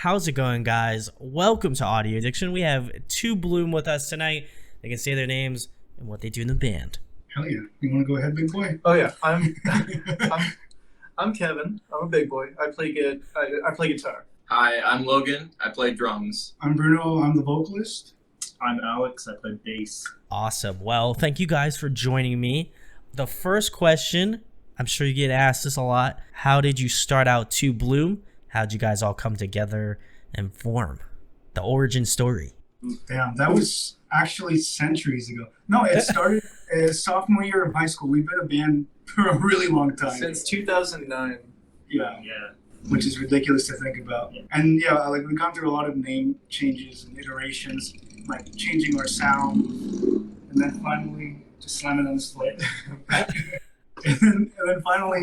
How's it going, guys? Welcome to Audio Addiction. We have two Bloom with us tonight. They can say their names and what they do in the band. Hell yeah. You want to go ahead, big boy? Oh yeah, I'm Kevin. I'm a big boy. I play guitar. Hi, I'm Logan. I play drums. I'm Bruno. I'm the vocalist. I'm Alex. I play bass. Awesome. Well, thank you guys for joining me. The first question, I'm sure you get asked this a lot. How did you start out to Bloom? How'd you guys all come together and form? The origin story. Damn, that was actually centuries ago. No, it started sophomore year of high school. We've been a band for a really long time. Since 2009. Yeah. Yeah. Which is ridiculous to think about. And yeah, like we've gone through a lot of name changes and iterations, like changing our sound, and then finally just slamming on this foot. and then finally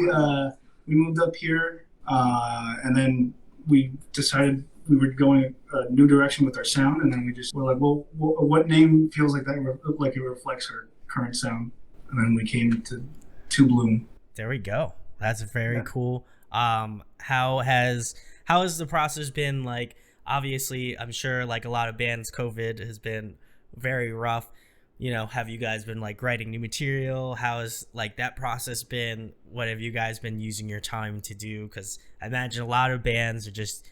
we moved up here, and then we decided we were going a new direction with our sound, and then we're like, well, what name feels like that, like it reflects our current sound? And then we came to Bloom. There we go. That's very cool. How has the process been? Like, obviously, I'm sure like a lot of bands, COVID has been very rough. You know, have you guys been like writing new material? How has like that process been? What have you guys been using your time to do? Because I imagine a lot of bands are just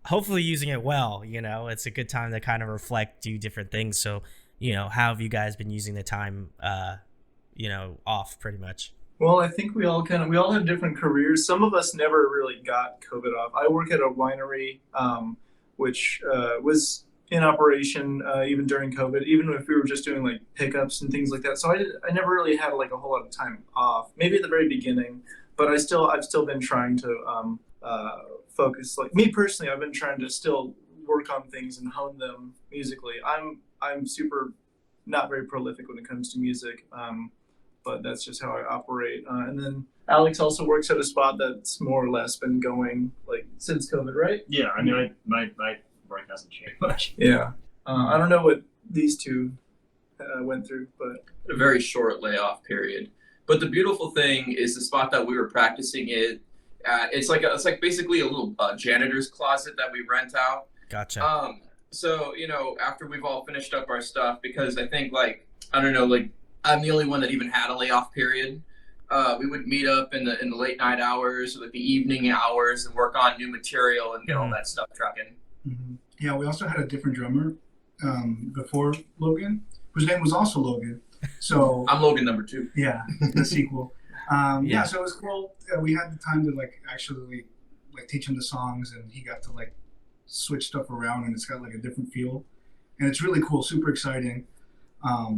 hopefully using it well. You know, it's a good time to kind of reflect, do different things. So, you know, how have you guys been using the time, off pretty much? Well, I think we all have different careers. Some of us never really got COVID off. I work at a winery, which was in operation even during COVID, even if we were just doing like pickups and things like that. So I never really had like a whole lot of time off. Maybe at the very beginning, but I've still been trying to focus. Like me personally, I've been trying to still work on things and hone them musically. I'm super not very prolific when it comes to music, but that's just how I operate. And then Alex also works at a spot that's more or less been going like since COVID, right? Yeah, I mean, my work hasn't changed much. Yeah. I don't know what these two went through, but A very short layoff period. But the beautiful thing is the spot that we were practicing it at. It's like basically a little janitor's closet that we rent out. Gotcha. So after we've all finished up our stuff, because I think I'm the only one that even had a layoff period. We would meet up in the late night hours, or like the evening hours, and work on new material and get all that stuff trucking. Mm-hmm. Yeah, we also had a different drummer before Logan, whose name was also Logan. So I'm Logan number 2. Yeah, the sequel. Yeah, so it was cool. We had the time to like actually like teach him the songs, and he got to like switch stuff around, and it's got like a different feel, and it's really cool, super exciting. I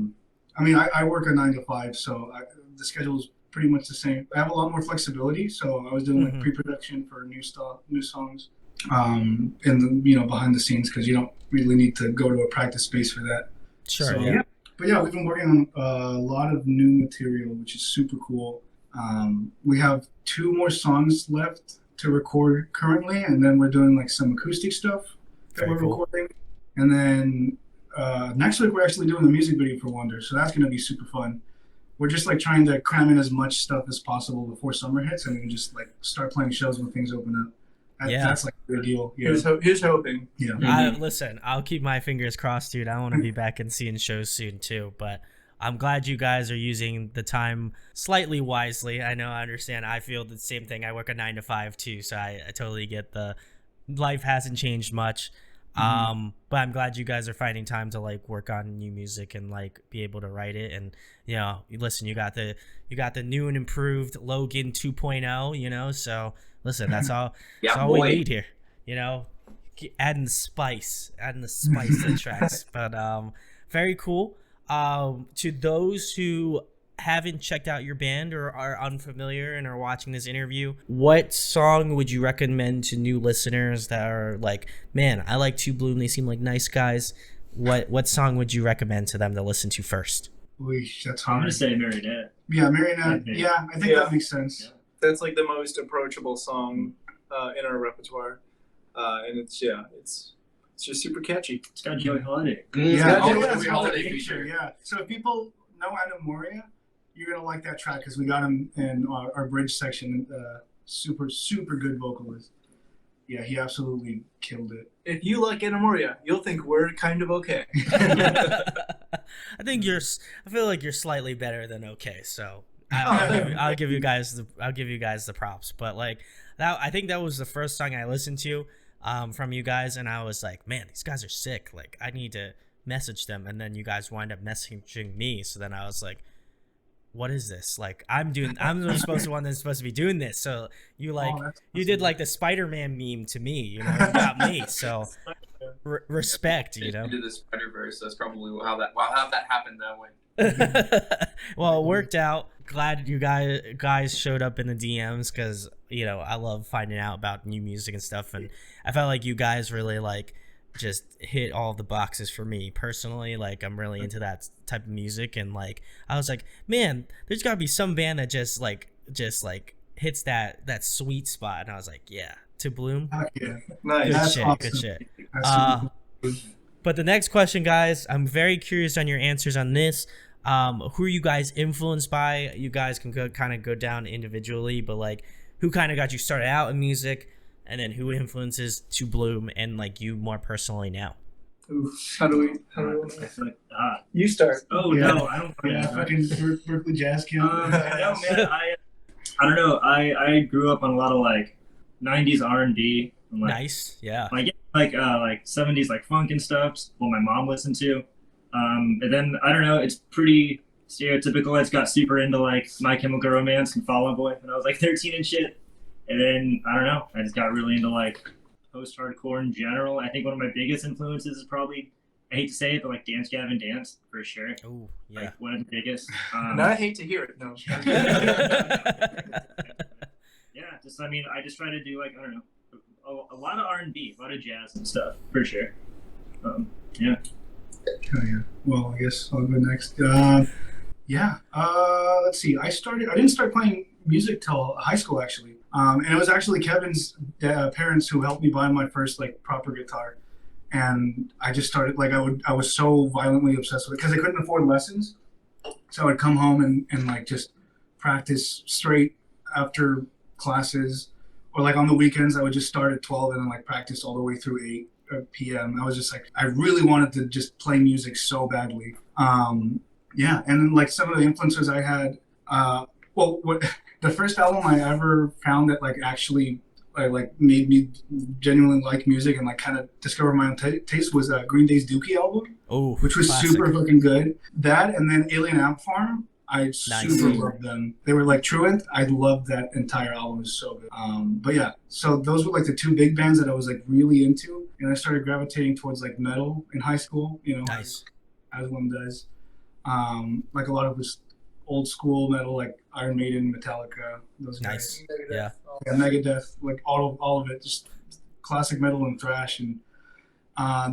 mean, I work a 9 to 5, so the schedule is pretty much the same. I have a lot more flexibility, so I was doing like pre-production for new songs, and behind the scenes, because you don't really need to go to a practice space for that. Sure. So, yeah. But yeah, we've been working on a lot of new material, which is super cool. We have 2 more songs left to record currently, and then we're doing like some acoustic stuff that we're recording, and then next week we're actually doing the music video for Wonder, so that's going to be super fun. We're just like trying to cram in as much stuff as possible before summer hits, and we can just like start playing shows when things open up. That's like a good deal. Yeah. Here's hoping. Yeah. Listen, I'll keep my fingers crossed, dude. I want to be back and seeing shows soon too, but I'm glad you guys are using the time slightly wisely. I understand. I feel the same thing. I work a 9 to 5 too, so I totally get the life hasn't changed much. But I'm glad you guys are finding time to like work on new music and like be able to write it. And listen, you got the new and improved Logan 2.0, so listen, that's all we need here, adding the spice to the tracks. But very cool. To those who haven't checked out your band or are unfamiliar and are watching this interview, what song would you recommend to new listeners that are like, man, I like 2 Bloom, they seem like nice guys? What song would you recommend to them to listen to first? That's I'm hard. gonna say Marionette. Yeah, Marionette. Yeah, I think that makes sense. Yeah. That's like the most approachable song in our repertoire, and it's just super catchy. It's got Joey Holiday. Yeah, Joey Holiday feature. Yeah, so if people know Adam Moria, you're gonna like that track, because we got him in our bridge section. Super good vocalist. yeah, he absolutely killed it. If you like Anna Maria, you'll think we're kind of okay. I think I feel like you're slightly better than okay. So I'll give you guys the props. But like that, I think that was the first song I listened to from you guys, and I was like, man, these guys are sick. Like I need to message them, and then you guys wind up messaging me. So then I was like, what is this? Like I'm the one that's supposed to be doing this. So you like you did like the Spider-Man meme to me. You got me. So respect. Into the Spider-Verse. That's probably how that happened that way. Well, it worked out. Glad you guys showed up in the DMs because I love finding out about new music and stuff, and I felt like you guys really like just hit all the boxes for me personally. Like I'm really into that type of music, and like I was like, man, there's gotta be some band that just hits that sweet spot, and I was like, yeah, To Bloom. Yeah. Nice. Good shit. That's super cool. But the next question, guys, I'm very curious on your answers on this. Who are you guys influenced by? You guys can kind of go down individually, but like who kind of got you started out in music, and then who influences To Bloom and like you more personally now? Oof. How do we I feel like, You start. oh Yeah. no, I don't. Yeah, fucking Berkeley Jazz Camp. No, man, I don't know. I grew up on a lot of like '90s R&B, and like Nice, yeah. like 70s like funk and stuff. What my mom listened to, and then I don't know. It's pretty stereotypical. I just got super into like My Chemical Romance and Fall Out Boy when I was like 13 and shit. And then I don't know. I just got really into like post-hardcore in general. I think one of my biggest influences is probably, I hate to say it, but like Dance Gavin Dance for sure. Oh, yeah. Like one of the biggest. And I hate to hear it. No. Yeah, just I mean, I just try to do like I don't know, a lot of R&B, a lot of jazz and stuff for sure. Yeah. Oh, yeah. Well, I guess I'll go next. Yeah. Let's see. I didn't start playing music till high school actually. And it was actually Kevin's parents who helped me buy my first like proper guitar. And I just started like I was so violently obsessed with it because I couldn't afford lessons. So I would come home and like just practice straight after classes, or like on the weekends I would just start at 12 and then like practice all the way through 8 p.m. I was just like I really wanted to just play music so badly. Yeah, and then like some of the influencers I had, the first album I ever found that like actually like made me genuinely like music and like kind of discover my own taste was Green Day's Dookie album, which was classic. super fucking good. That and then Alien Ant Farm, I super Nice. loved them. They were like Truant. I loved that entire album. It was so good. But yeah, so those were like the two big bands that I was like really into, and I started gravitating towards like metal in high school. Nice. as one does. Like a lot of this old school metal, like Iron Maiden, Metallica, those Nice. guys. Yeah. Yeah, Megadeth, like all of it, just classic metal and thrash. And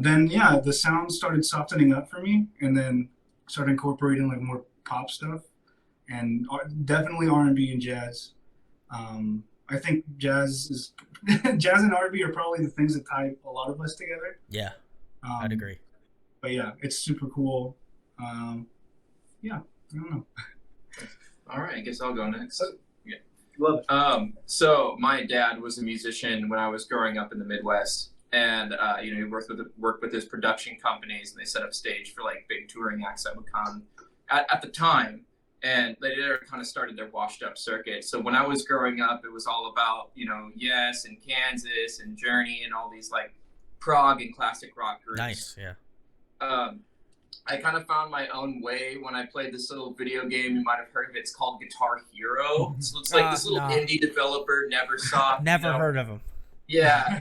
then yeah, the sound started softening up for me, and then started incorporating like more pop stuff, and definitely R&B and jazz. I think jazz and R&B are probably the things that tie a lot of us together. Yeah, I'd agree. But yeah, it's super cool. Yeah, I don't know. All right, I guess I'll go next. Yeah. Love it. So my dad was a musician when I was growing up in the Midwest, and he worked with his production companies, and they set up stage for like big touring acts that would come at the time, and they kind of started their washed up circuit. So when I was growing up, it was all about Yes and Kansas and Journey and all these like prog and classic rock groups. Nice. Yeah. I kind of found my own way when I played this little video game. You might have heard of it. It's called Guitar Hero. So it's like this little indie developer, Neversoft. Never heard of him. Yeah.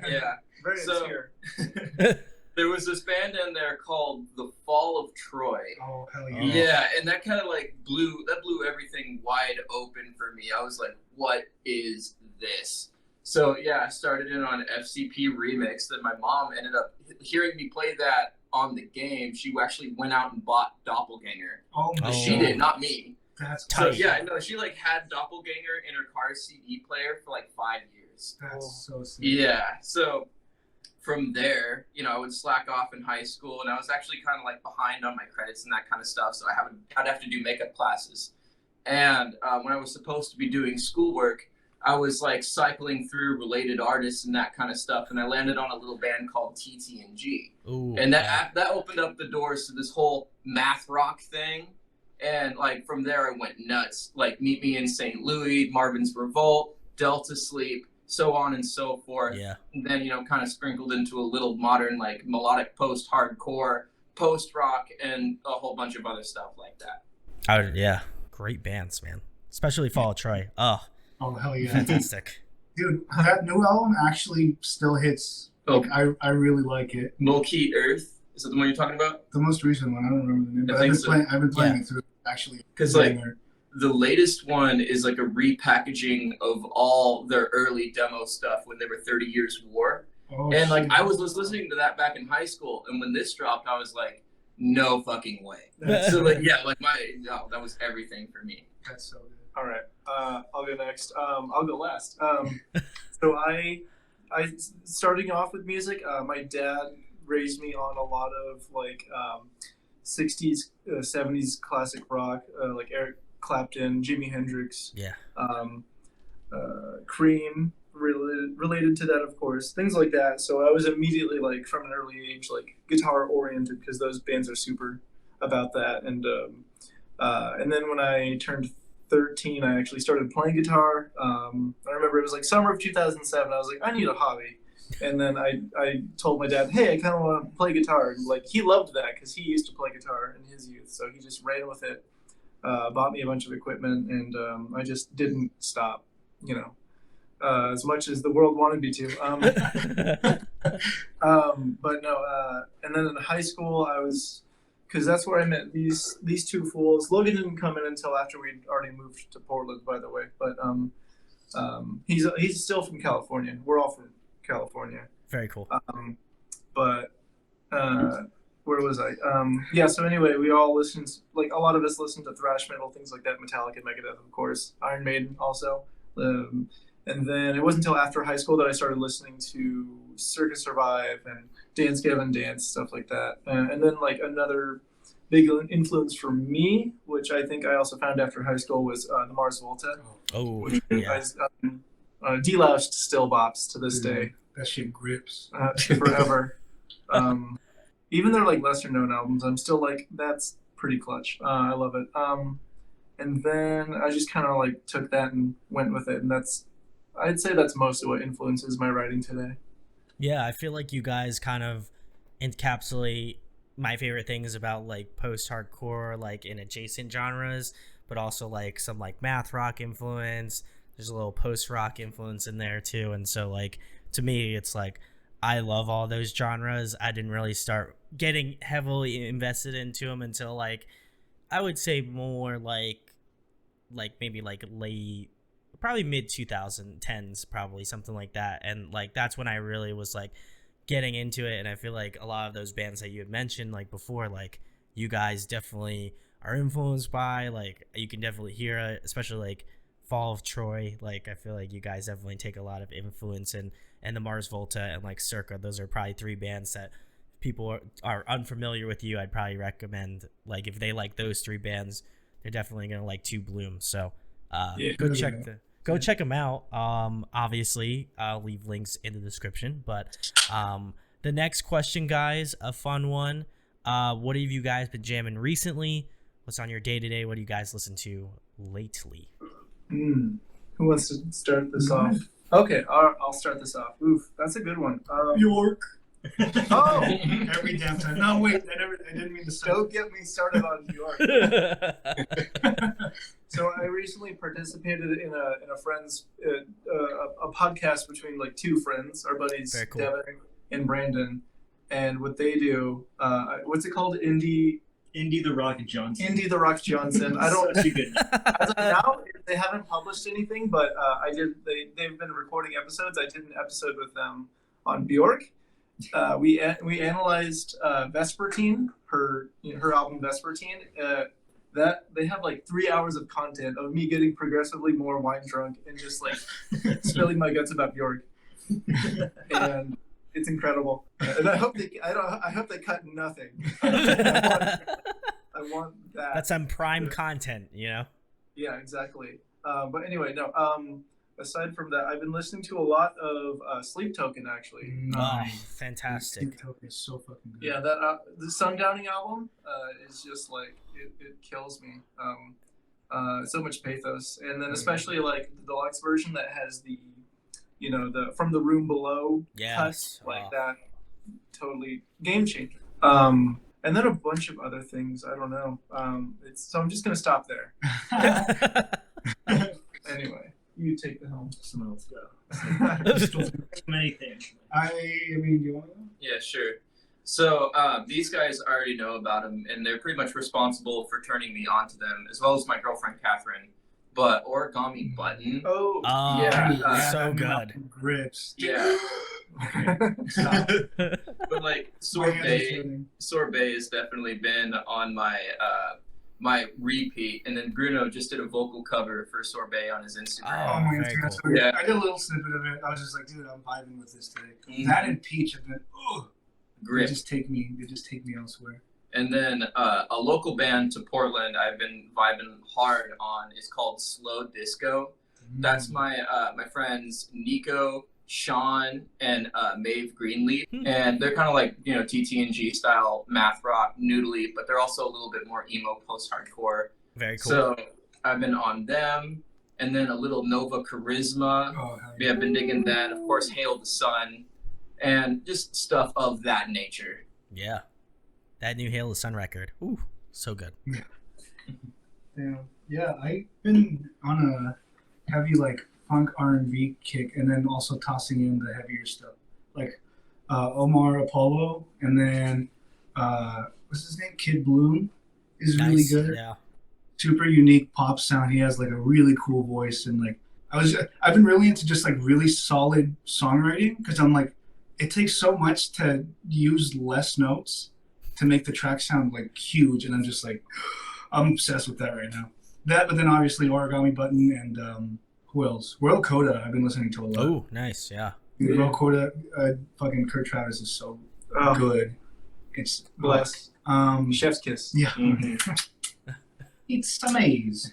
Very So- obscure. There was this band in there called The Fall of Troy. Oh hell yeah! Oh. Yeah, and that kind of like blew everything wide open for me. I was like, what is this? So yeah, I started in on FCP Remix. Then my mom ended up hearing me play that on the game. She actually went out and bought Doppelganger. Oh my Oh. She God. did, not me. That's So Tight. yeah, no, she like had Doppelganger in her car CD player for like 5 years. That's so sick. Yeah, so from there, I would slack off in high school, and I was actually kind of like behind on my credits and that kind of stuff. So I'd have to do makeup classes, and when I was supposed to be doing schoolwork, I was like cycling through related artists and that kind of stuff, and I landed on a little band called TTNG. Ooh, And that opened up the doors to this whole math rock thing. And like from there I went nuts. Like Meet Me in St. Louis, Marvin's Revolt, Delta Sleep, so on and so forth. Yeah. And then, you know, kind of sprinkled into a little modern like melodic post-hardcore, post-rock, and a whole bunch of other stuff like that. Yeah. Great bands, man. Especially Fall of Troy. Oh, hell yeah. fantastic. Dude, that new album actually still hits. Like, I really like it. Mulkey Earth, is that the one you're talking about? The most recent one, I don't remember the name, but I I've been playing it through actually. Because like the latest one is like a repackaging of all their early demo stuff when they were 30 Years War. Oh, and like I was listening to that back in high school, and when this dropped, I was like, no fucking way. So like that was everything for me. That's so good. All right, I'll go next. I'll go last. So I starting off with music. My dad raised me on a lot of like 60s, 70s classic rock, like Eric Clapton, Jimi Hendrix, Cream, related to that, of course, things like that. So I was immediately like from an early age like guitar oriented because those bands are super about that. And then when I turned 13, I actually started playing guitar. I remember it was like summer of 2007. I was like, I need a hobby. And then I told my dad, hey, I kind of want to play guitar. And like he loved that because he used to play guitar in his youth. So he just ran with it, bought me a bunch of equipment, and I just didn't stop, you know, as much as the world wanted me to. But no, and then in high school I was, because that's where I met these two fools. Logan didn't come in until after we'd already moved to Portland, by the way. But he's still from California. We're all from California. Very cool. But where was I? Yeah. So anyway, we all listened. Like a lot of us listened to thrash metal, things like that. Metallica, Megadeth, of course. Iron Maiden also. And then it wasn't until after high school that I started listening to Circus Survive and Dance Gavin Dance, stuff like that. And then like another big influence for me, which I think I also found after high school, was the Mars Volta. Oh, which yeah. deloused still bops to this day. That shit grips. Forever. Even their like lesser known albums, I'm still like, that's pretty clutch. I love it. And then I just kind of like took that and went with it. And I'd say that's most of what influences my writing today. Yeah, I feel like you guys kind of encapsulate my favorite things about like post-hardcore, like in adjacent genres, but also like some like math rock influence. There's a little post-rock influence in there too. And so like, to me, it's like, I love all those genres. I didn't really start getting heavily invested into them until like, I would say more like maybe like late, probably mid 2010s, probably something like that. And like that's when I really was like getting into it. And I feel like a lot of those bands that you had mentioned like before, like you guys definitely are influenced by, like you can definitely hear it, especially like Fall of Troy. Like I feel like you guys definitely take a lot of influence, and the Mars Volta and like Circa, those are probably three bands that people are unfamiliar with you, I'd probably recommend. Like if they like those three bands, they're definitely gonna like To Bloom. So go check them out. Obviously I'll leave links in the description. But the next question, guys, a fun one. What have you guys been jamming recently? What's on your day-to-day? What do you guys listen to lately? Who wants to start this off? Okay, I'll start this off. Oof, that's a good one. York. Oh, Every damn time. No, wait, I didn't mean to say. don't get me started on New York. So I recently participated in a friend's a podcast between like two friends, our buddies Very cool. Devin and Brandon, and what they do. What's it called? Indie the Rock Johnson. the Rock Johnson. I don't. Such a good name. As of now, they haven't published anything, but I did. They've been recording episodes. I did an episode with them on Bjork. We analyzed Vespertine, her album Vespertine. That they have like 3 hours of content of me getting progressively more wine drunk and just like spilling my guts about Bjork, and it's incredible. And I hope they cut nothing. I want that. That's some prime content, you know? Yeah, exactly. But anyway, no. aside from that, I've been listening to a lot of Sleep Token actually. Oh, fantastic. TikTok is so fucking good. Yeah, that the Sundowning album is just like it kills me. So much pathos, and then especially like the deluxe version that has the, the From the Room Below Yes. cut, like Oh. that, totally game changer. And then a bunch of other things. I don't know. So I'm just gonna stop there. Anyway, you take the helm. Someone else go. Many things. I mean, do you want to go? Yeah, sure. So these guys I already know about them, and they're pretty much responsible for turning me onto them, as well as my girlfriend Catherine. But Origami Button, Oh, Oh, Yeah, so that good. grips. yeah. Stop. But like My hands are Sorbet, sweating. Sorbet has definitely been on my my repeat, and then Bruno just did a vocal cover for Sorbet on his Instagram. Oh my very god, cool. so Yeah. I did a little snippet of it. I was just like, dude, I'm vibing with this today. Mhm. That and Peach have been, they Grip. just take me elsewhere. And then a local band to Portland I've been vibing hard on is called Slow Disco. That's my my friends Nico, Sean, and Maeve Greenleaf, and they're kind of like TTNG style math rock, noodly, but they're also a little bit more emo post-hardcore. Very cool. So I've been on them, and then a little Nova Charisma. Oh, hell Yeah, I've been digging that. Of course, Hail the Sun, and just stuff of that nature. Yeah. That new Hail the Sun record. Ooh, so good. Damn. Yeah, I've been on a heavy like funk R&B kick, and then also tossing in the heavier stuff like Omar Apollo, and then what's his name? Kid Bloom is really Nice. good. Yeah. Super unique pop sound. He has like a really cool voice, and like I've been really into just like really solid songwriting, because I'm like, it takes so much to use less notes to make the track sound like huge, and I'm just like, I'm obsessed with that right now. That, but then obviously Origami Button and who else? World Coda. I've been listening to a lot. Oh, nice. Yeah. Dude, World Coda, fucking Kurt Travis is so Oh, good. It's bless. um Chef's kiss. yeah. Mhm. It's amazing.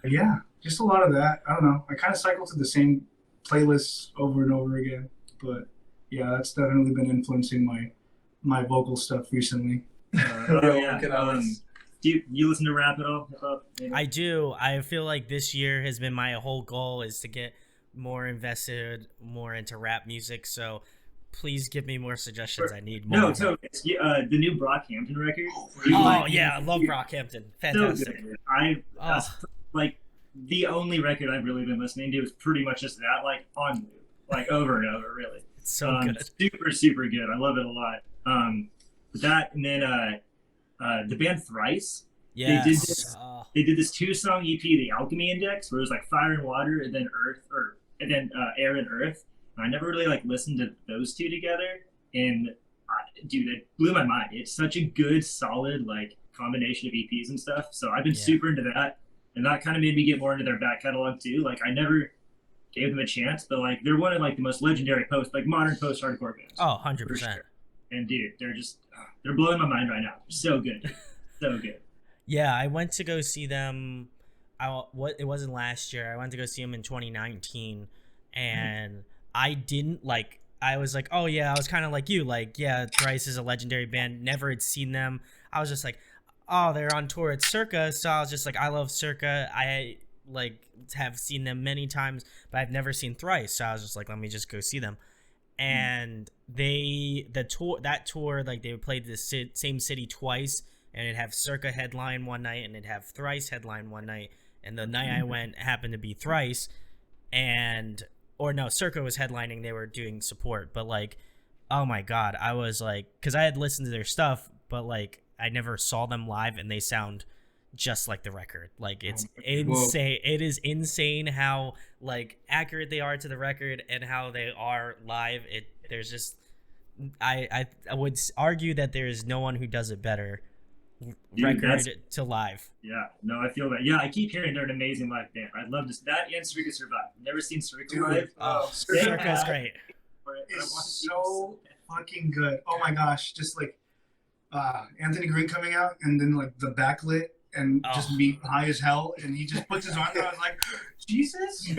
Yeah, just a lot of that. I don't know. I kind of cycle to the same playlists over and over again, but yeah, that's definitely been influencing my vocal stuff recently. Oh yeah. Look at Alex. Do you listen to rap at all? Hip-hop, maybe? I do. I feel like this year has been my whole goal is to get more invested, more into rap music. So please give me more suggestions. I need more. No, totally. It's, the new Brockhampton record. Oh, yeah. I love Brockhampton. So Fantastic. good. Oh. That's like the only record I've really been listening to is pretty much just that, like on loop, like over and over, really. It's so good. Super, super good. I love it a lot. That and then the band Thrice. Yes. did this- Oh, They did this 2-song EP, The Alchemy Index, where it was like fire and water, and then air and earth. And I never really like listened to those two together, and dude, it blew my mind. It's such a good, solid like combination of EPs and stuff. So I've been Yeah. super into that, and that kind of made me get more into their back catalog too. Like I never gave them a chance, but like they're one of like the most legendary modern post-hardcore bands. oh, for 100%. sure. And dude, they're blowing my mind right now. So good, so good. Yeah, I went to go see them. It wasn't last year. I went to go see them in 2019, and I didn't like. I was like, oh yeah, I was kind of like you, like yeah, Thrice is a legendary band. Never had seen them. I was just like, oh, they're on tour at Circa, so I was just like, I love Circa. I like have seen them many times, but I've never seen Thrice, so I was just like, let me just go see them. And that tour, like they played the same city twice. And it'd have Circa headline one night, and it'd have Thrice headline one night. And the night I went happened to be Thrice, Circa was headlining. They were doing support, but like, oh my god, I was like, because I had listened to their stuff, but like I never saw them live, and they sound just like the record. Like it's insane. It is insane how like accurate they are to the record and how they are live. There's just I would argue that there is no one who does it better. Dude, Record to live. Yeah, no, I feel that. Yeah, I keep hearing they're an amazing live band. I'd love to. That and Circa Survive. Never seen Circa Dude, live. Oh, Circa Circa's great. It's so fucking good. Oh my gosh, just like Anthony Green coming out, and then like the backlit and Oh. just me high as hell, and he just puts his arm out like, Jesus.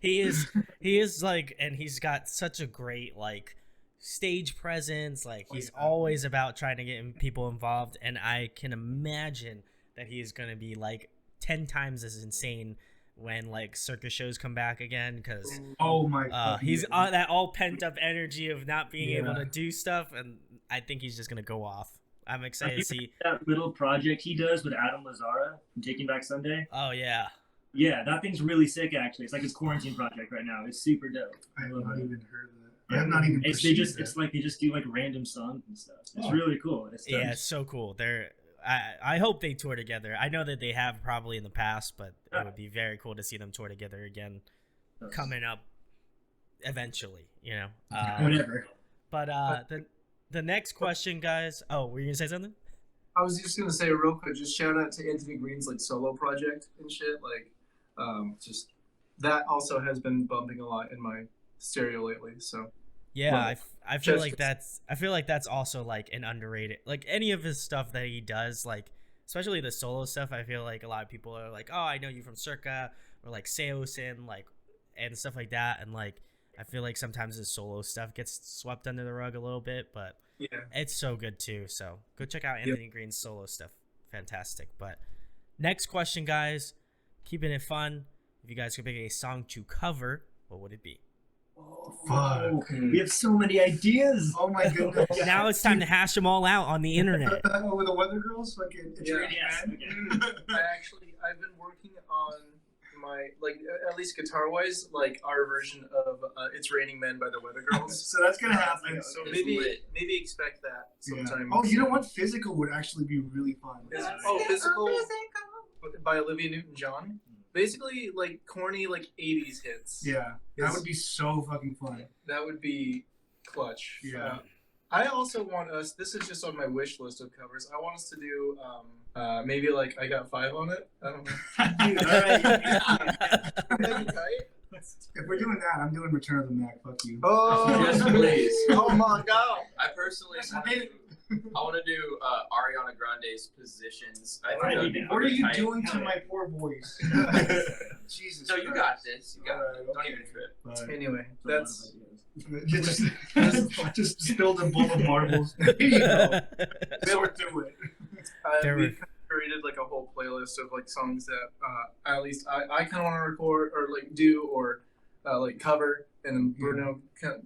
He is like, and he's got such a great like stage presence. Like he's always about trying to get people involved, and I can imagine that he's gonna be like 10 times as insane when like circus shows come back again, because Oh my God. he's that all pent up energy of not being able to do stuff, and I think he's just gonna go off. I'm excited to see that little project he does with Adam Lazara from Taking Back Sunday. Oh yeah. Yeah, that thing's really sick. Actually, it's like his quarantine project right now. It's super dope. I have not even heard of that. I have not even. It's like they just do like random songs and stuff. It's really cool. Yeah, it's so cool. I hope they tour together. I know that they have probably in the past, but it would be very cool to see them tour together again coming up eventually, you know. Whatever. But the next question, guys. Oh, were you gonna say something? I was just gonna say real quick, just shout out to Anthony Green's like solo project and shit. Like, just that also has been bumping a lot in my stereo lately. So yeah, I feel like that's also like an underrated, like any of his stuff that he does, like especially the solo stuff. I feel like a lot of people are like, oh, I know you from Circa or like Seosin, like and stuff like that, and like I feel like sometimes his solo stuff gets swept under the rug a little bit, but yeah, it's so good too. So go check out Anthony Green's solo stuff. Fantastic. But next question, guys, keeping it fun. If you guys could pick a song to cover, what would it be? Fuck. We have so many ideas. Oh my goodness. Now it's time to hash them all out on the internet. With the Weather Girls, fucking it's raining men. I've been working on my like at least guitar wise, like our version of "It's Raining Men" by the Weather Girls. So that's gonna happen. So maybe expect that sometime. Oh, you know what? Physical would actually be really fun. Physical by Olivia Newton-John. Basically, like corny, like '80s hits. Yeah, that would be so fucking fun. That would be clutch. Yeah. I also want us. This is just on my wish list of covers. I want us to do maybe like I Got Five on it. I don't know. If we're doing that, I'm doing Return of the Mac. Fuck you. Oh Yes, please. Oh my god. I personally want to do Ariana Grande's Positions. I think that would be What are you tight. doing to my poor voice? Jesus. No, you Christ. got this. You got it. Alright, Don't okay. even trip. But Anyway, that's just spilled a bowl of marbles. There you go. Sort through it. we created like a whole playlist of like songs that at least I kind of want to record or like do or like cover, and then Bruno kind of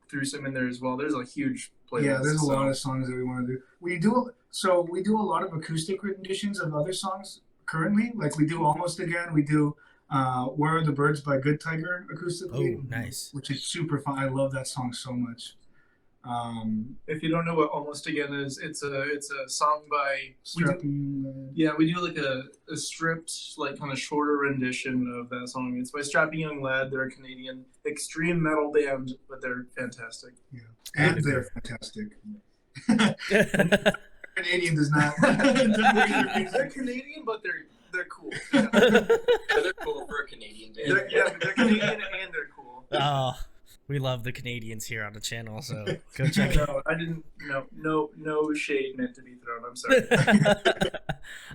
threw some in there as well. There's a huge playlist. Yeah, there's a lot of songs that we want to do. We do a lot of acoustic renditions of other songs currently. Like we do Almost Again. We do Where Are the Birds by Good Tiger acoustically. Oh, nice. Which is super fun. I love that song so much. If you don't know what Almost Again is, it's a song by we do like a stripped, like kind of shorter rendition of that song. It's by Strapping Young Lad. They're a Canadian extreme metal band, but they're fantastic. Yeah, and they're fantastic. Canadian does not. They're Canadian, but they're cool. Yeah, they're cool for a Canadian band. They're Canadian and they're cool. Oh, we love the Canadians here on the channel, so go check it out. No, I didn't. No shade meant to be thrown. I'm sorry.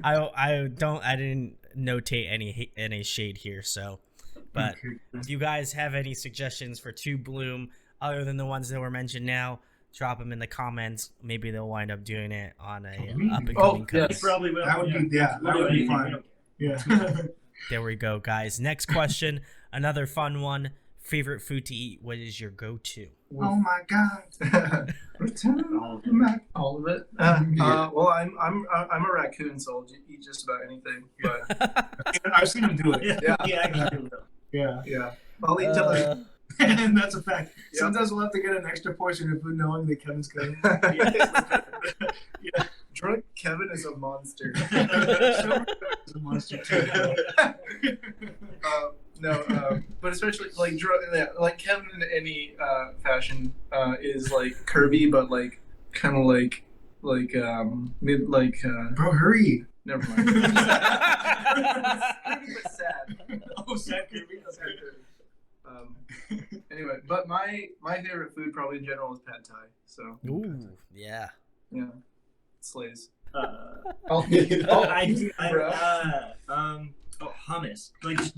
I didn't notate any shade here, so. But if you guys have any suggestions for To Bloom other than the ones that were mentioned now, drop them in the comments. Maybe they'll wind up doing it on a up and coming cover. He probably will. That would be fun. Yeah. There we go, guys. Next question, another fun one. Favorite food to eat? What is your go-to? Oh my God! Return of the Mac. All of it. Well, I'm a raccoon, so I'll eat just about anything. But I've seen him do it. Yeah. Yeah. I'll eat till the And that's a fact. Yep. Sometimes we'll have to get an extra portion of food knowing that Kevin's coming. Yeah. Drunk Kevin is a monster. He's a monster too. But especially like Kevin in any fashion is like curvy, but like kind of like mid like. Bro, hurry. Never mind. Curvy but sad. Oh, sad curvy. Anyway, but my favorite food probably in general is pad thai. So Ooh, yeah. yeah, it slays. Hummus. Like just,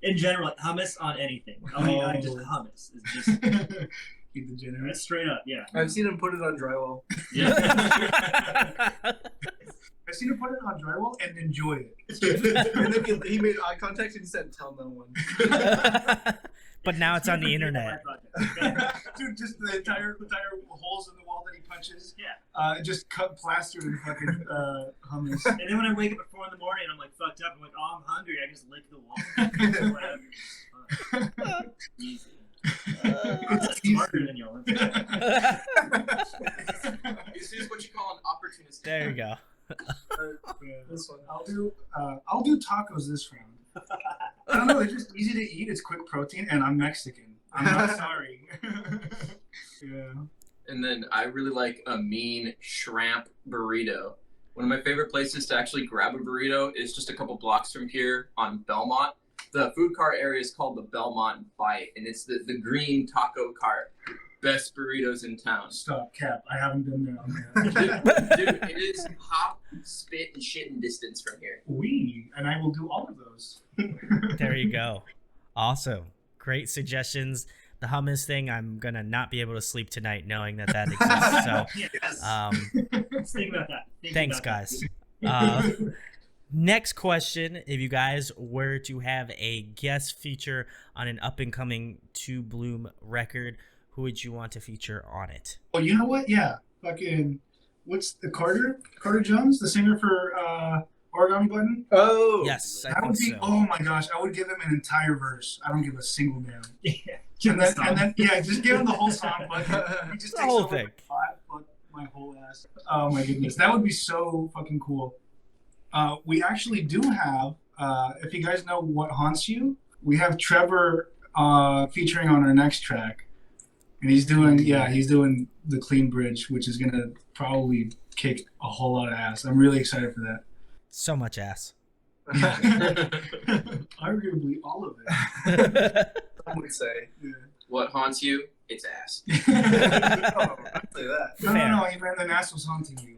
in general, like, hummus on anything. I just hummus is just Keep the generous. that's straight up. Yeah. I've seen him put it on drywall. Yeah. I've seen him put it on drywall and enjoy it. And then he made eye contact and he said, "Tell no one." But now it's on the internet. Dude, just the entire holes in the wall that he punches. Yeah. Just cut plastered in fucking hummus. And then when I wake up at 4 in the morning and I'm like fucked up, I'm like, oh, I'm hungry. I just lick the wall. Whatever. Easy. It's smarter than y'all. This is what you call an opportunistic. There you go. This one. I'll do tacos this round. I don't know. It's just easy to eat. It's quick protein, and I'm Mexican. I'm not sorry. Yeah. And then I really like a mean shrimp burrito. One of my favorite places to actually grab a burrito is just a couple blocks from here on Belmont. The food cart area is called the Belmont Bite, and it's the green taco cart. Best burritos in town. Stop, Cap. I haven't been there. Dude, it is hop, spit, and shit in distance from here. And I will do all of those. There you go. Awesome. Great suggestions. The hummus thing, I'm going to not be able to sleep tonight knowing that exists. So, Yes. Let's think about that. thanks, guys. Next question. If you guys were to have a guest feature on an up-and-coming To Bloom record, who would you want to feature on it? Oh, you know what? Yeah. Fucking, what's the Carter Jones, the singer for Origami Button? Oh. Yes, I That would think be, so. oh my gosh, I would give him an entire verse. I don't give a single damn. Yeah. And then, yeah, just give him the whole song, but he just The takes whole over thing. fuck my whole ass. Oh my goodness, that would be so fucking cool. We actually do have, if you guys know What Haunts You, we have Trevor featuring on our next track. And he's doing the Clean Bridge, which is gonna probably kick a whole lot of ass. I'm really excited for that. So much ass. Arguably all of it. I would say. Yeah. What haunts you? It's ass. Oh, I'd say that. No, he meant the ass was haunting you.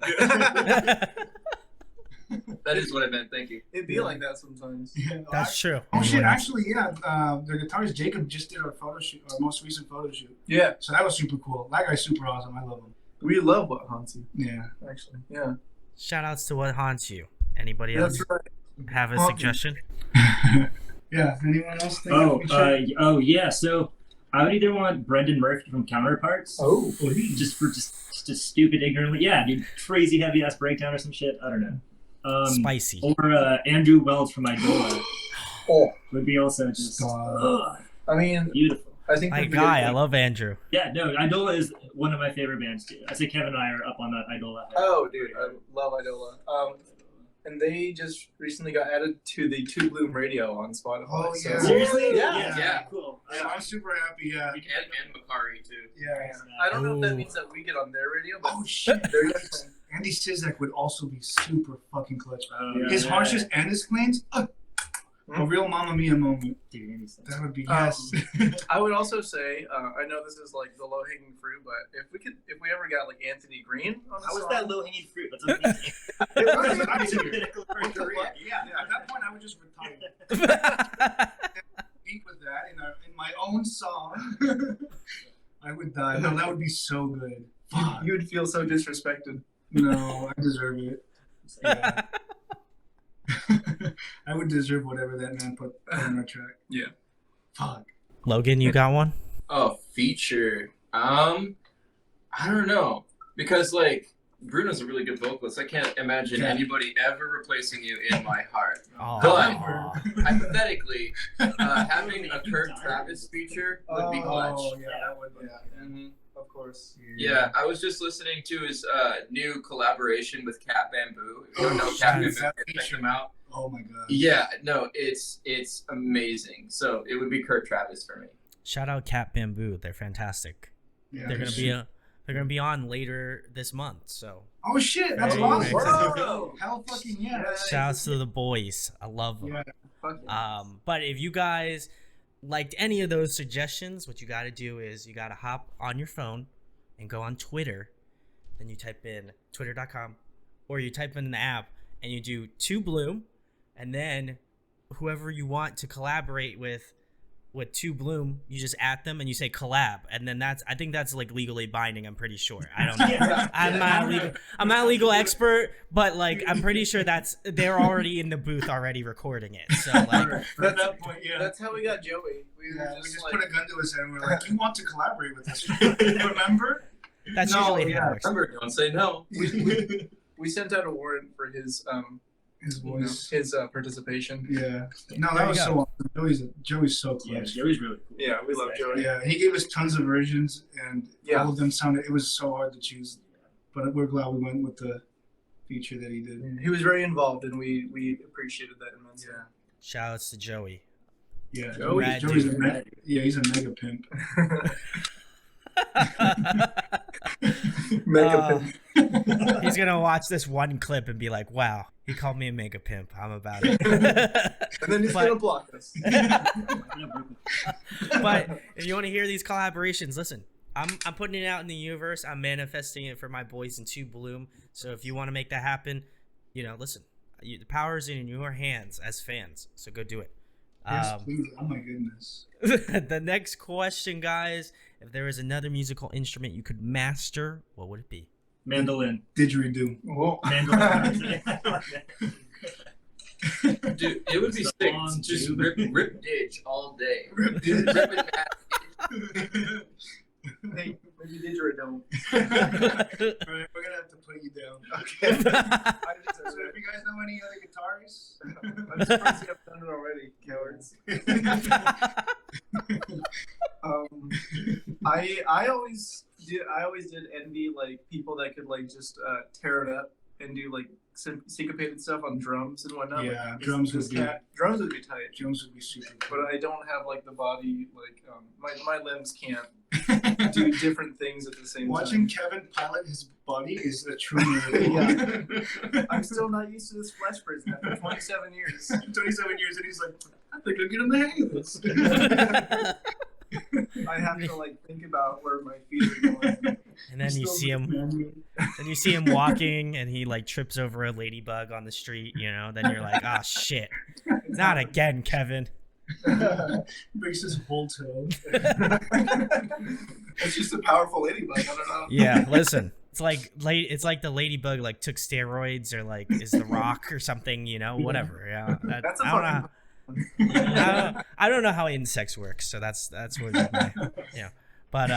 That is what I meant. Thank you. It'd be like that sometimes. Yeah, That's true. Oh shit! Actually, yeah. The guitarist Jacob just did our photo shoot, our most recent photo shoot. Yeah. So that was super cool. That guy's super awesome. I love him. We love What Haunts You, Yeah. actually. Yeah. Shout outs to What Haunts You. Anybody else That's right. have a Haunting. suggestion? Yeah. Anyone else think? Yeah. So I would either want Brendan Murphy from Counterparts. Oh. Just for just a stupid, ignorantly. Yeah, dude, crazy heavy ass breakdown or some shit. I don't know. Spicy. Or Andrew Wells from Idola Oh. would be also just I mean, beautiful. I think My that'd be guy, good. I love Andrew. Yeah, no, Idola is one of my favorite bands too. I say Kevin and I are up on that Idola. Oh, dude, I love Idola. And they just recently got added to the To Bloom radio on Spotify. Oh, so- yeah. Seriously? Yeah. Yeah. Cool. Yeah, I'm super happy. Yeah. And Makari too. Yeah. I don't know if that Ooh. mean that we get on their radio, but Oh shit! they're just Andy Sizek would also be super fucking clutch. Yeah. His harshness and his cleans, a real Mamma Mia moment. Dude, Andy's That would be Um, yes. I would also say, I know this is like the low hanging fruit, but if we ever got like Anthony Green on the How is song, that low hanging fruit? That's amazing. I'm serious. Yeah, at that point I would just retire. Beat with that in my own song. I would die. No, that would be so good. Fuck. you would feel so disrespected. No, I deserve it. Yeah. I would deserve whatever that man put on our track. Yeah. Fuck. Logan, you got one? Oh, feature. I don't know, because like Bruno's a really good vocalist. I can't imagine Yeah. anybody ever replacing you in my heart. Oh, However, hypothetically, having a Kirk Travis feature would be clutch. Oh, yeah, that would. Yeah. Mhm. Of course. Yeah, I was just listening to his new collaboration with Cat Bamboo. If you don't know Cat nice. Bamboo, check him out. Oh my god. Yeah, no, it's amazing. So it would be Kirk Travis for me. Shout out Cat Bamboo. They're fantastic. Yeah, They're gonna be on later this month. So Oh shit! That's Very awesome. excited. Whoa. Hell fucking yeah. shout outs to the boys. I love them. Yeah. Fuck yeah. But if you guys liked any of those suggestions, what you got to do is you got to hop on your phone and go on Twitter. Then you type in twitter.com/to or you type in an app and you do 2 Bloom, and then whoever you want to collaborate with 2 Bloom, you just at them and you say collab, and then I think that's like legally binding. I'm pretty sure. I don't know. I'm not a legal expert, but like I'm pretty sure they're already in the booth already recording it. So like At that point, yeah. That's how we got Joey. We just put a gun to his head and we're like, you want to collaborate with us? Remember? that's No, usually how it yeah, works. remember, don't say no. we sent out a warrant for his voice. his participation. Yeah. No, that There was you so awesome. Joey's so Yeah, close. Joey's really cool. Yeah, we love Joey. Yeah, he gave us tons of versions, and Yeah. all of them sounded. It was so hard to choose, but we're glad we went with the feature that he did. He was very involved, and we appreciated that immensely. Yeah. Shout outs to Joey. Yeah, Rad Joey's dude. he's a mega pimp. He's gonna watch this one clip and be like, "Wow, he called me a mega pimp. I'm about it." And then he's But- gonna block us. But if you want to hear these collaborations, listen. I'm putting it out in the universe. I'm manifesting it for my boys in 2 Bloom. So if you want to make that happen, listen. The power is in your hands as fans. So go do it. Yes, please. Oh my goodness. The next question, guys. If there was another musical instrument you could master, what would it be? Mandolin. Didgeridoo. Whoa. Mandolin. Dude, it would be sick. Song, Just dude. rip ditch all day. Rip ditch. Ripping that. Hey, maybe didgeridoo. Alright, we're gonna have to put you down. Okay. So if you guys know any other guitarists, I'm surprised you haven't done it already, cowards. I always did envy like people that could like just tear it up and do like syncopated stuff on drums and whatnot. Yeah, like, drums would be- drums would be tight. Jones would be super But I don't have like the body like my limbs can't do different things at the same Watching time. Kevin pilot his body is a true miracle. I'm still not used to this flesh prison after 27 years. 27 years and he's like, I think I'll get in the hang of this. I have to like think about where my feet are going. And then you see him walking, and he like trips over a ladybug on the street. Then you're like, "Ah, shit, not again, Kevin." Breaks his whole toe. It's just a powerful ladybug. I don't know. Yeah, listen, it's like the ladybug like took steroids or like is the Rock or something. Whatever. Yeah, That's a I don't fucking know. I don't know how insects work, so that's what But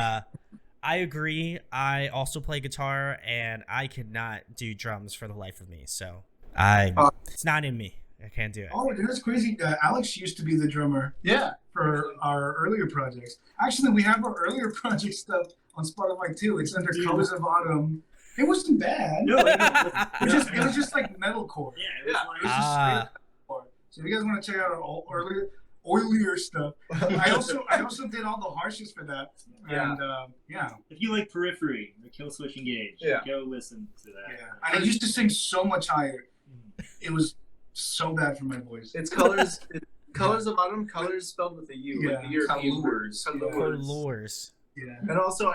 I agree. I also play guitar, and I could not do drums for the life of me. So it's not in me. I can't do it. Oh, that's crazy. Alex used to be the drummer Yeah. for our earlier projects. Actually, we have our earlier project stuff on Spotify too. It's under Colors of Autumn. It wasn't bad. No, It was just like metalcore. Yeah, it was Yeah. like, It was just straight metalcore. So if you guys want to check out our earlier stuff, I also did all the harshes for that. Yeah. And if you like Periphery, the Kill Switch Engage, Yeah. go listen to that. yeah. And I used to sing so much higher. It was so bad for my voice. It's colors. Colors of Autumn. Colors spelled with a U. Like the Yeah. European word. Lures. Yeah. And also,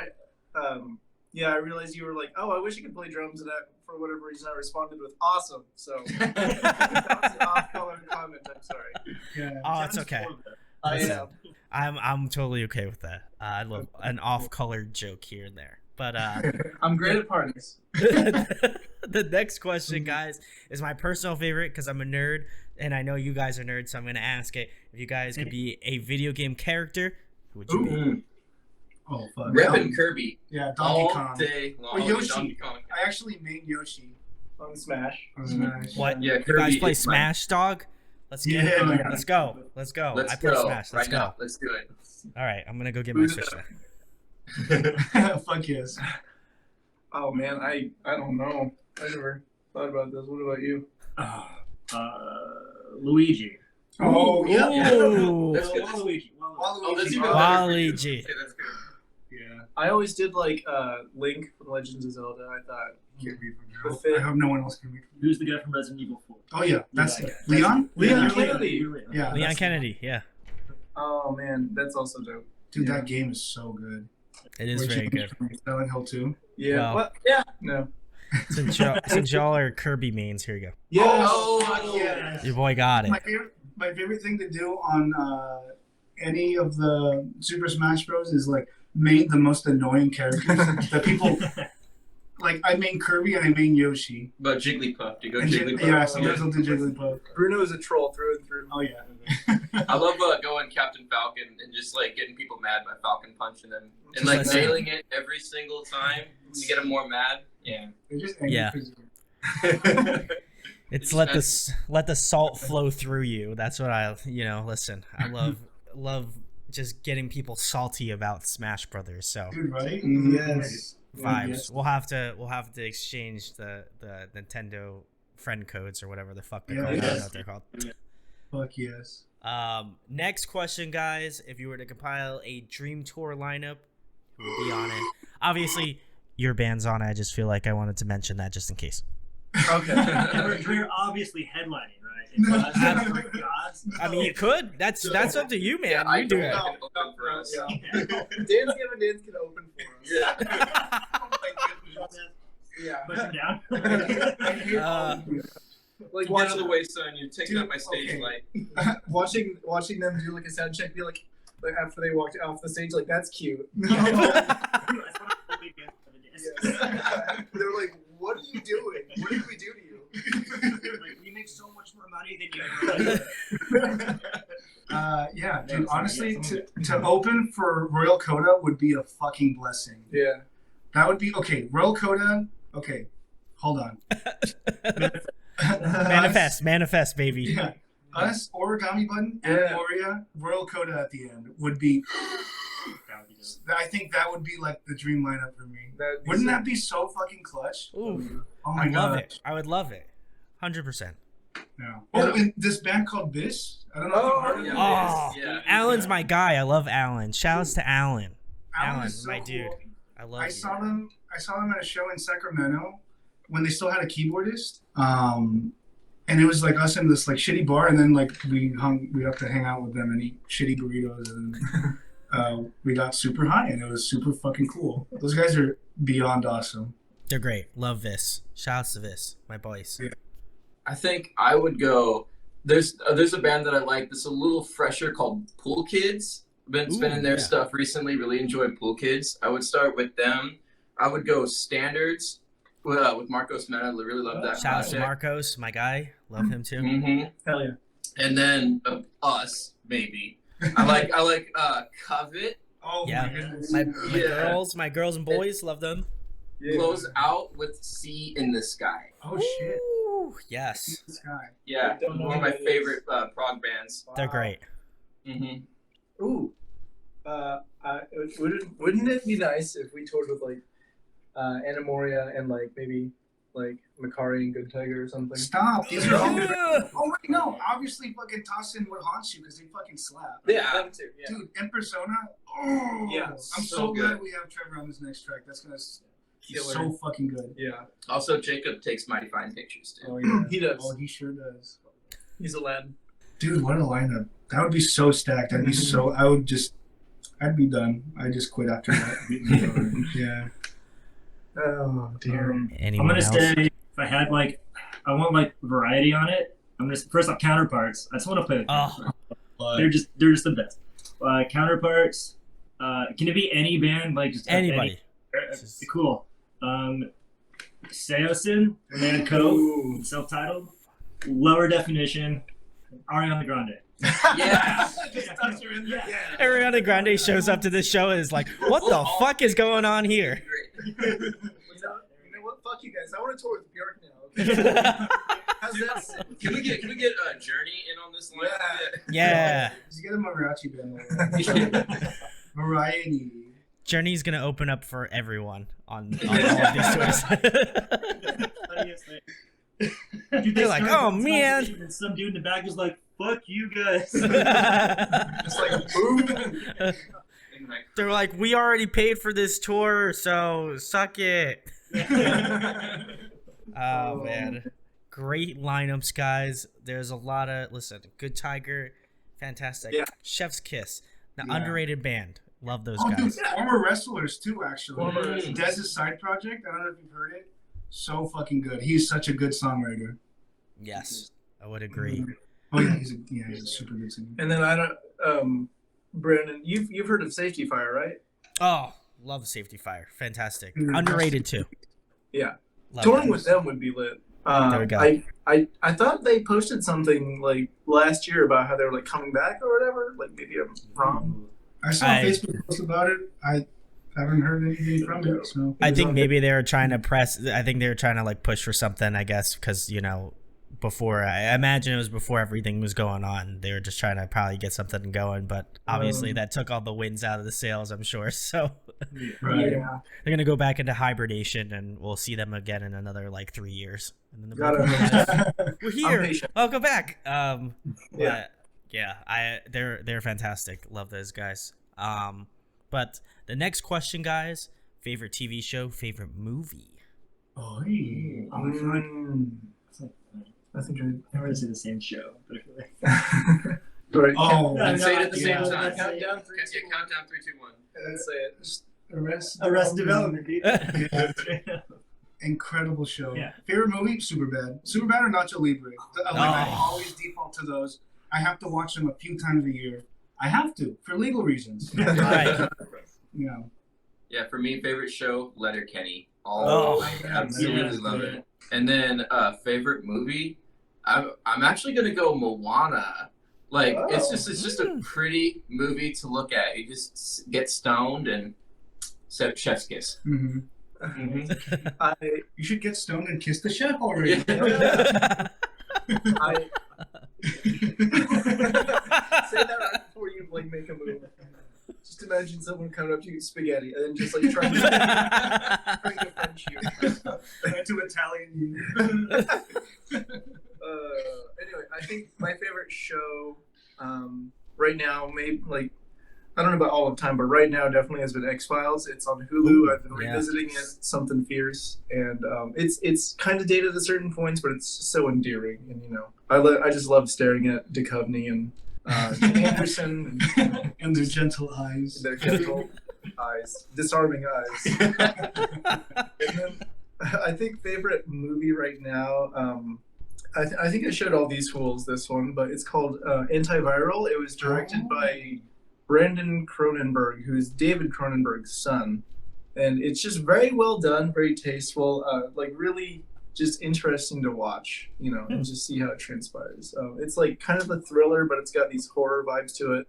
I realized you were like, oh, I wish I could play drums, and for whatever reason, I responded with awesome. So that was an off-color comment. I'm sorry. Yeah. Oh, it's okay. I Listen, am. I'm totally okay with that. I love an off-colored joke here and there. But I'm great at parties. the next question, guys, is my personal favorite because I'm a nerd, and I know you guys are nerds, so I'm going to ask it. If you guys could be a video game character, who would you be? Oh, fuck. Ripping Kirby Yeah, Donkey all Kong. day long. Or Yoshi. Donkey Kong. I actually made Yoshi On Smash. on Smash. What? Yeah, You guys Kirby play is my- Smash, dog? Let's get Yeah, it. man. Let's go. Let's go. Let's I play go Smash. Let's right go. now. Let's do it. All right, I'm going to go get my Switch then. Fuck yes. Oh man, I don't know. I never thought about this. What about you? Luigi. Oh, yeah. Ooh. That's good. Waluigi. Oh, that's Waluigi. even better. Waluigi. Okay, that's good. Yeah. I always did like Link from Legends of Zelda. I thought. Can't read from The here. fit. I hope no one else can read from Who's the guy from Resident Evil 4? Oh, yeah. That's Yeah. Leon? Leon Yeah. Kennedy. Yeah. Leon Kennedy, yeah. Oh man, that's also dope. Dude, Yeah. that game is so good. It is very good. Silent Hill 2. Yeah. Wow. What? Yeah. No. since y'all are Kirby mains, here you go. Yes. Oh, Fuck yes. Your boy got it. My favorite thing to do on any of the Super Smash Bros. Is like main the most annoying characters that people like. I main Kirby and I main Yoshi. But Jigglypuff, do you go And Jigglypuff? yeah, sometimes I'll do Jigglypuff. Bruno is a troll through and through. Oh yeah. I love going Captain Falcon and just like getting people mad by Falcon punching them and Just like listen. nailing it every single time to get them more mad. Yeah. They're just angry Yeah. because- It's let the salt flow through you. That's what listen. I love just getting people salty about Smash Brothers. So Dude, right? Yes. vibes. Yes. We'll have to exchange the Nintendo friend codes or whatever the fuck they're called. I don't know what they're called. Fuck yes. Next question, guys. If you were to compile a dream tour lineup, who would be on it? Obviously, your band's on it. I just feel like I wanted to mention that just in case. Okay. We're obviously headlining, right? It's gods. I mean, you could. That's up to you, man. Yeah, I you do don't it. have it open for us. Yeah. Dan's can open for us. Yeah. Oh my goodness. Yeah. Push him down. I hate all of you. Like Get out of the way, son. You're taking Dude, up my stage okay. light. watching them do like a sound check, be like after they walked off the stage, like that's cute. They're like, what are you doing? What did we do to you? Like, we make so much more money than you. Yeah, dude, honestly, to open for Royal Coda would be a fucking blessing. Yeah. That would be okay. Royal Coda. Okay, hold on. Manifest, baby. Yeah, us Origami Button and Yeah. Moria Royal Coda at the end would be. I think that would be like the dream lineup for me. Wouldn't that be so fucking clutch? Ooh, Oh my I love god. it. I would love it. 100%. Yeah. Oh, and this band called Biss. I don't know if you've heard of yeah. them. Oh, Yeah. Alan's my guy. I love Alan. Shouts to Alan. Alan, is so my dude. cool. I love I you. saw them at a show in Sacramento when they still had a keyboardist. And it was like us in this like shitty bar, and then like we got to hang out with them and eat shitty burritos, and we got super high, and it was super fucking cool. Those guys are beyond awesome. They're great. Love this. Shouts to this, my boys. Yeah. I think I would go. There's a band that I like that's a little fresher called Pool Kids. Been spinning their yeah. stuff recently. Really enjoyed Pool Kids. I would start with them. I would go Standards with Marcos Mena. I really love that. Shouts to project. Marcos, my guy. Love him too. Mm-hmm. Hell yeah. And then us maybe. I like Covet. Oh Yeah. my goodness. My girls and boys, love them. Yeah. Close out with Sea in the Sky. Oh shit. Ooh, yes, This guy. Yeah, one of my favorite prog bands. they're great. Mm-hmm. Ooh. Wouldn't it be nice if we toured with like Anna Moria and like maybe like Makari and Good Tiger or something? Stop. These are all. Yeah. Oh wait, no. Obviously, fucking toss in what haunts you because they fucking slap. Yeah. them too. Yeah. Dude, in Persona. Oh. Yeah, I'm so so good. glad we have Trevor on this next track. That's gonna be Killer. so fucking good. Yeah. Also, Jacob takes mighty fine pictures too. Oh yeah. He does. Oh, he sure does. He's a lad. Dude, what a lineup. That would be so stacked. I'd be so. I'd be done. I just quit after that. Yeah. Oh dear. Anyone I'm gonna else? say if I had like, I want like variety on it. I'm gonna first off Counterparts. I just want to play. With Oh, they're just the best. Counterparts. Can it be any band? Like just anybody. Cool. Seosin, Romantic Code, self-titled, lower definition, Ariana Grande. Yeah. Ariana Grande shows up to this show and is like, "What the fuck is going on here?" You know what? Fuck you guys. I want to tour with Bjork now. How's that? Can we get Journey in on this line? Yeah, Just get a mariachi band. Variety. Journey's gonna open up for everyone on all of these tours. Dude, They're like, "Oh, man." And some dude in the back was like, "Fuck you guys." Just like boom. They're like, "We already paid for this tour, so suck it." Oh man, great lineups, guys. There's a lot of Good Tiger, fantastic. Yeah. Chef's Kiss, the Yeah. underrated band. Love those Oh, dude, guys. former wrestlers too, actually. Former wrestlers. Dez's side project. I don't know if you've heard it. So fucking good. He's such a good songwriter. Yes, I would agree. Oh yeah, he's a super good singer. And then I don't, Brandon, you've heard of Safety Fire, right? Oh, love Safety Fire. Fantastic. Mm. Underrated too. Yeah. Love Touring that. with them would be lit. There we go. I thought they posted something like last year about how they were like coming back or whatever. Like maybe I'm wrong. I saw a Facebook post about it. I haven't heard anything from it. So I think maybe they were trying to like push for something, I guess, because, you know, before, I imagine it was before everything was going on. They were just trying to probably get something going, but obviously that took all the winds out of the sails, I'm sure. So right. Yeah. they're going to go back into hibernation, and we'll see them again in another like 3 years. And then we're I'm here. patient. Welcome back. Yeah. But yeah, they're fantastic. Love those guys. But the next question, guys, favorite TV show, favorite movie. Oh, hey. I think I want to say the same show, but I feel like Right. Oh, And say it at the same yeah. time. Count down 3, 2, Yeah, count down 3, 2, 1. and then say it. Arrested Development, dude. Incredible show. Yeah. Favorite movie? Superbad. Superbad or Nacho Libre? I Oh. always default to those. I have to watch them a few times a year. I have to for legal reasons. Right. You know. Yeah, for me, favorite show, Letterkenny. Oh, I absolutely yeah. love it. And then favorite movie, I'm actually gonna go Moana. Like it's just a pretty movie to look at. You just get stoned and chef's kiss. Mm-hmm. You should get stoned and kiss the chef already. Say that right before you like make a move. Just imagine someone coming up to you with spaghetti and then just like trying to French you. To Italian. Anyway, I think my favorite show right now, maybe like I don't know about all the time, but right now definitely has been X-Files. It's on Hulu. I've been revisiting it. Something fierce, and it's kind of dated at certain points, but it's so endearing. And you know, I just love staring at Duchovny and Anderson And their gentle eyes. their gentle eyes, disarming eyes. And then I think favorite movie right now. I think I showed all these fools this one, but it's called Antiviral. It was directed by Brandon Cronenberg, who's David Cronenberg's son, and it's just very well done, very tasteful, like really just interesting to watch, you know, and just see how it transpires. It's like kind of a thriller, but it's got these horror vibes to it,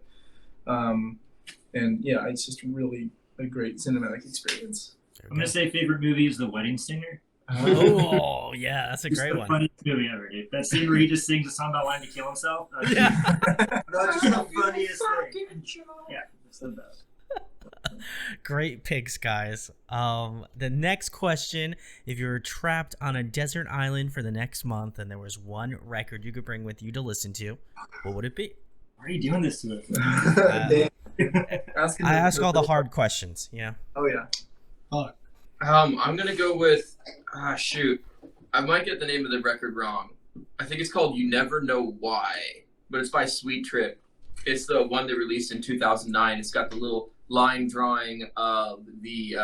and yeah, it's just really a great cinematic experience. I'm gonna say favorite movie is The Wedding Singer. Oh, yeah, that's a It's great the one. funniest movie ever, dude. That scene where he just sings a song about wanting to kill himself. Yeah. That's just the funniest thing. Yeah, it's the best. Great picks, guys. The next question: if you were trapped on a desert island for the next month and there was one record you could bring with you to listen to, what would it be? Why are you doing this to us? I ask all the hard questions. Yeah. Oh yeah. I'm gonna go with shoot. I might get the name of the record wrong. I think it's called "You Never Know Why," but it's by Sweet Trip. It's the one they released in 2009. It's got the little line drawing of the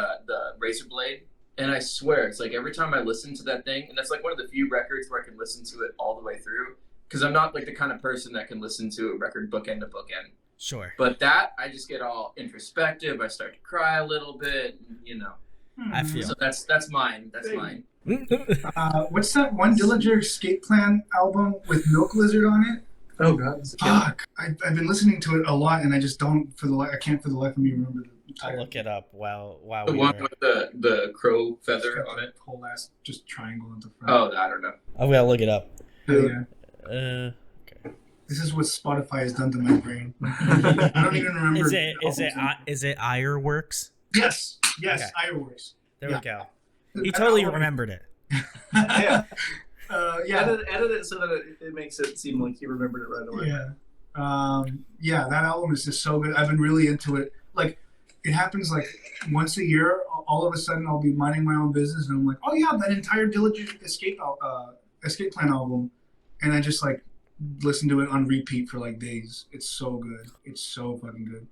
razor blade, and I swear it's like every time I listen to that thing, and that's like one of the few records where I can listen to it all the way through, because I'm not like the kind of person that can listen to a record bookend to bookend. Sure. But that I just get all introspective. I start to cry a little bit, you know. I feel. So that's mine. That's mine. What's that one Dillinger Escape Plan album with Milk Lizard on it? Oh god. Fuck! I've been listening to it a lot, and I just don't I can't for the life of me remember the I'll title. look it up while The we one were. with the crow It's feather got on the it. whole ass just triangle at the front. Oh, I don't know. I'm gonna look it up. Yeah. Okay. This is what Spotify has done to my brain. I don't even remember. Is it Ironworks? Yes. Okay. Ironworks. There Yeah. we go. He totally remembered it. Yeah. Yeah. Edit it so that it makes it seem like you remembered it right away. Yeah. Yeah, that album is just so good. I've been really into it. Like, it happens like once a year. All of a sudden, I'll be minding my own business, and I'm like, oh yeah, that entire Diligent Escape Plan album, and I just like listen to it on repeat for like days. It's so good. It's so fucking good.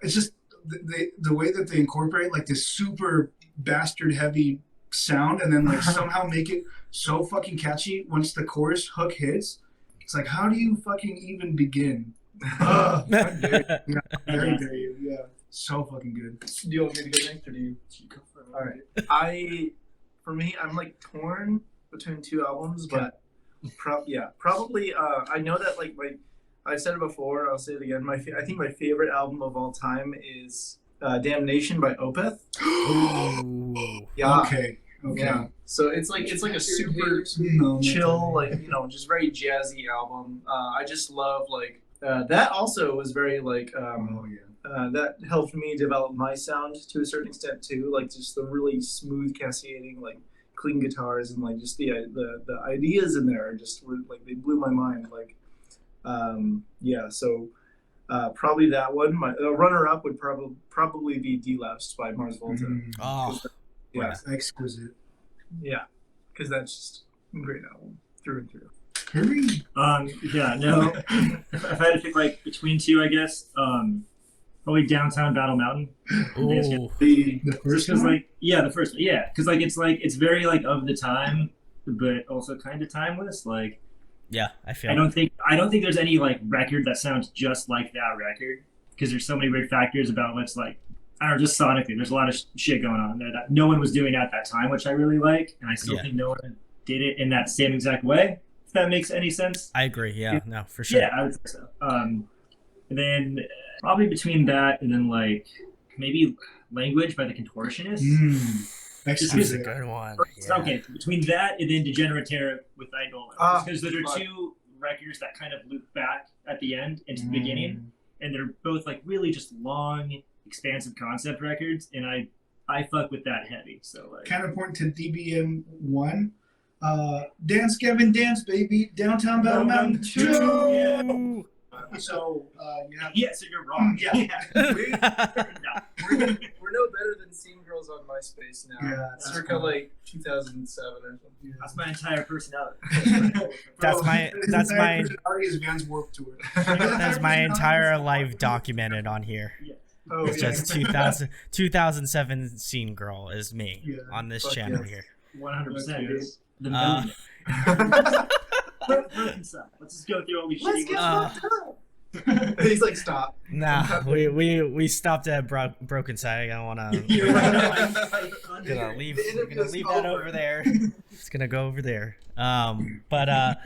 It's just the way that they incorporate like this super bastard heavy sound and then like somehow make it so fucking catchy once the chorus hook hits. It's like, how do you fucking even begin? Ugh. Yeah, very dare you. Yeah, so fucking good. Do you want me to go next, or do you? All right. For me, I'm like torn between two albums, but probably. I know that like I've said it before. I'll say it again. I think my favorite album of all time is "Damnation" by Opeth. Yeah. Okay. Yeah. So it's like a super chill, like just very jazzy album. I just love like that. Also was very like that helped me develop my sound to a certain extent too. Like just the really smooth cascading, like clean guitars, and like just the ideas in there are just like they blew my mind. Like so probably that one. My runner up would probably be "Delapsed" by Mars Volta. Oh, yeah, exquisite. Yeah, because that's just a great album through and through. Yeah, no. If I had to pick like between two, I guess probably "Downtown Battle Mountain." Ooh. The first Because one? like the first one, yeah, because it's very like of the time, but also kind of timeless. Like Yeah, I feel. I don't think there's any like record that sounds just like that record, because there's so many weird factors about what's like, I don't know, just sonically, there's a lot of shit going on there that no one was doing at that time, which I really like, and I still think no one did it in that same exact way. If that makes any sense. I agree. Yeah, no, for sure. Yeah, I would say so. And then probably between that and then like maybe "Language" by the Contortionists. That's a good one. Yeah. Okay, between that and then "Degenerate Terror" with Idola, because those are two records that kind of loop back at the end into the beginning, and they're both like really just long, expansive concept records, and I fuck with that heavy. So like Counterpoint to DBM 1. Dance Kevin Dance Baby, Downtown Battle Mountain 2. Yeah. So you have so you're wrong. We're no better than Scene Girls on MySpace now. Yeah, circa like 2007 or something. That's my entire personality. That's my Ari's Vans Warped Tour. that's my entire life documented on here. Yeah. Oh, It's just 2007 Scene Girl is me on this channel here. 100%. The Uh, million. Let's just go through all these shitty ones. He's like, stop. Nah, we stopped at Broken Side. I don't want to. You're right. Gonna leave that over there. It's gonna go over there. But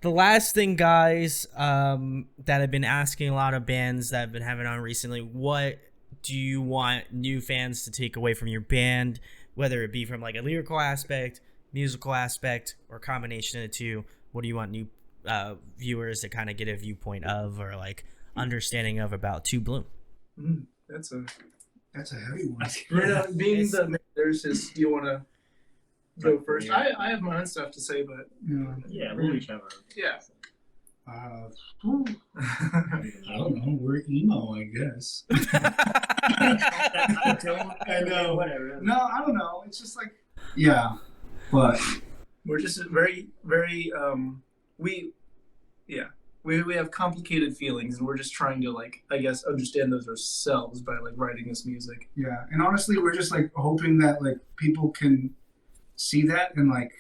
the last thing, guys, that I've been asking a lot of bands that I've been having on recently, what do you want new fans to take away from your band, whether it be from like a lyrical aspect, musical aspect, or combination of the two? What do you want new viewers to kind of get a viewpoint of, or like understanding of about 2 Bloom? That's a heavy one. Being the lyricist, do you want to go first? I have my own stuff to say, but Yeah, we'll each have our. yeah. I don't know. We're emo, I guess. I know. Whatever. No, I don't know. It's just like, but We're just very, very we have complicated feelings, and we're just trying to like, I guess, understand those ourselves by like writing this music. yeah. And honestly, we're just like hoping that like people can see that and like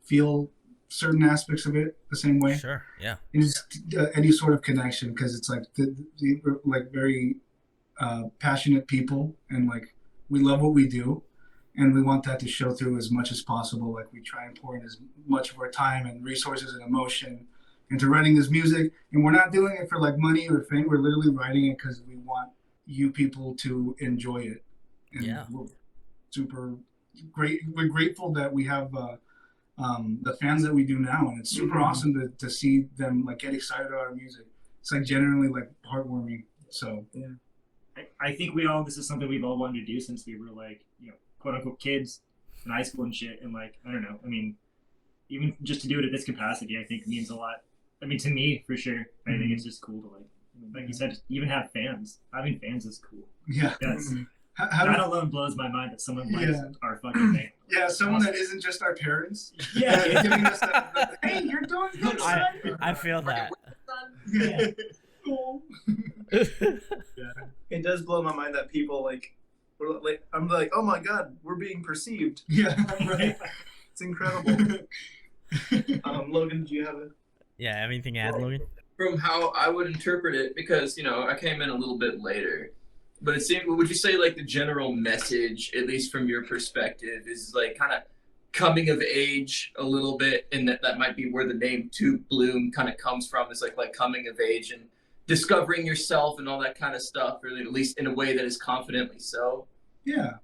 feel certain aspects of it the same way. Sure. Yeah. And just any sort of connection, because it's like we're like very passionate people, and like we love what we do, and we want that to show through as much as possible. Like we try and pour in as much of our time and resources and emotion into writing this music, and we're not doing it for like money or fame. We're literally writing it because we want you people to enjoy it. And we're super great. We're grateful that we have the fans that we do now, and it's super awesome to see them like get excited about our music. It's like genuinely like heartwarming. So I think this is something we've all wanted to do since we were like, quote unquote kids in high school and shit. And like, I don't know. I mean, even just to do it at this capacity, I think means a lot. I mean, to me, for sure. I think it's just cool to like you said, just even have fans. Having fans is cool. Yeah. That's, that alone blows my mind that someone likes our fucking thing. Yeah, someone that isn't just our parents. Yeah. Giving us that, hey, you're doing good, son. I feel that. Yeah. It does blow my mind that people like I'm like, oh my god, we're being perceived. Yeah, right. It's incredible. Logan, do you have a? Yeah, anything to add, Logan? From how I would interpret it, because I came in a little bit later, but it seemed. Would you say like the general message, at least from your perspective, is like kind of coming of age a little bit, and that might be where the name To Bloom kind of comes from. Is like coming of age and discovering yourself and all that kind of stuff, or at least in a way that is confidently so. Yeah,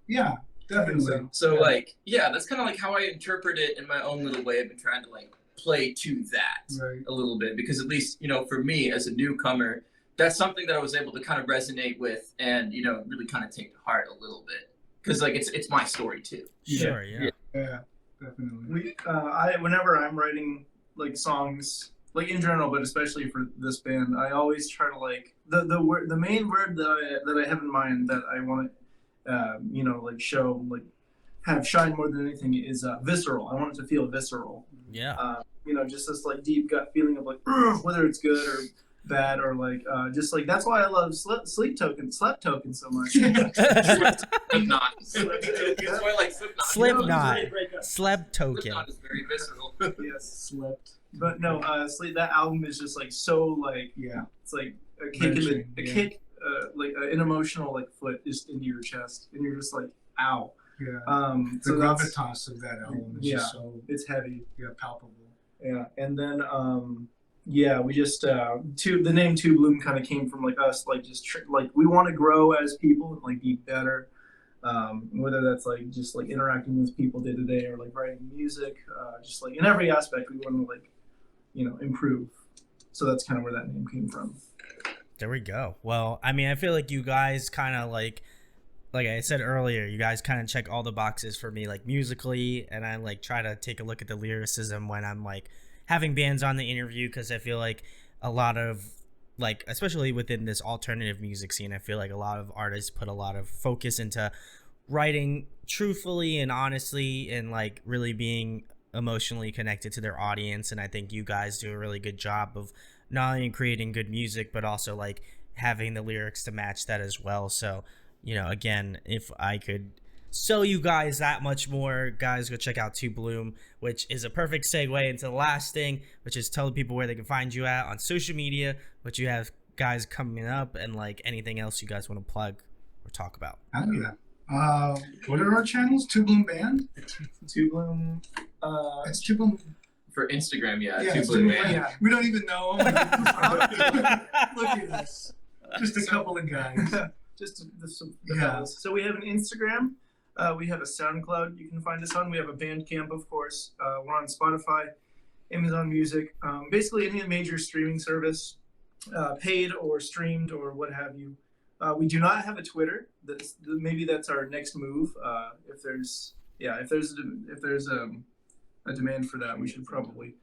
definitely. So that's kind of like how I interpret it in my own little way. I've been trying to like play to that a little bit, because at least for me as a newcomer, that's something that I was able to kind of resonate with and really kind of take to heart a little bit, because like it's my story too. Sure, yeah, definitely. Whenever I'm writing like songs, like in general, but especially for this band, I always try to like the main word that I have in mind that I want to like show, like have shine more than anything is visceral. I want it to feel visceral. Yeah. Just this like deep gut feeling of like whether it's good or bad, or like just like that's why I love Sleep Token so much. Slipknot. That's why I like Slipknot. Slipknot. Slept Token. Slipknot is very visceral. Yes, slept. But no, Sleep. That album is just like so like it's like a kick kick, like an emotional like foot just into your chest, and you're just like ow. Yeah. So the gravitas of that album is just so it's heavy. Yeah, palpable. Yeah, and then we just the name To Bloom kind of came from like us, like just like we want to grow as people and like be better, whether that's like just like interacting with people day to day, or like writing music, just like in every aspect we want to like improve. So that's kind of where that name came from. There we go. Well, I mean, I feel like you guys kind of like I said earlier, you guys kind of check all the boxes for me, like musically, and I like try to take a look at the lyricism when I'm like having bands on the interview, because I feel like a lot of like, especially within this alternative music scene, I feel like a lot of artists put a lot of focus into writing truthfully and honestly, and like really being emotionally connected to their audience. And I think you guys do a really good job of not only creating good music, but also like having the lyrics to match that as well. So again, if I could sell you guys that much more, guys, go check out To Bloom, which is a perfect segue into the last thing, which is tell people where they can find you at on social media, what you have guys coming up, and like anything else you guys want to plug or talk about. Oh yeah. What are our channels? To Bloom Band? To Bloom. It's To Bloom. For Instagram, To Bloom Band. Yeah. We don't even know. Look at us. Just a couple of guys. Just the fellas. So we have an Instagram. We have a SoundCloud you can find us on. We have a Bandcamp, of course. We're on Spotify, Amazon Music, basically any major streaming service, paid or streamed or what have you. We do not have a Twitter. Maybe that's our next move. If there's a demand for that, we should probably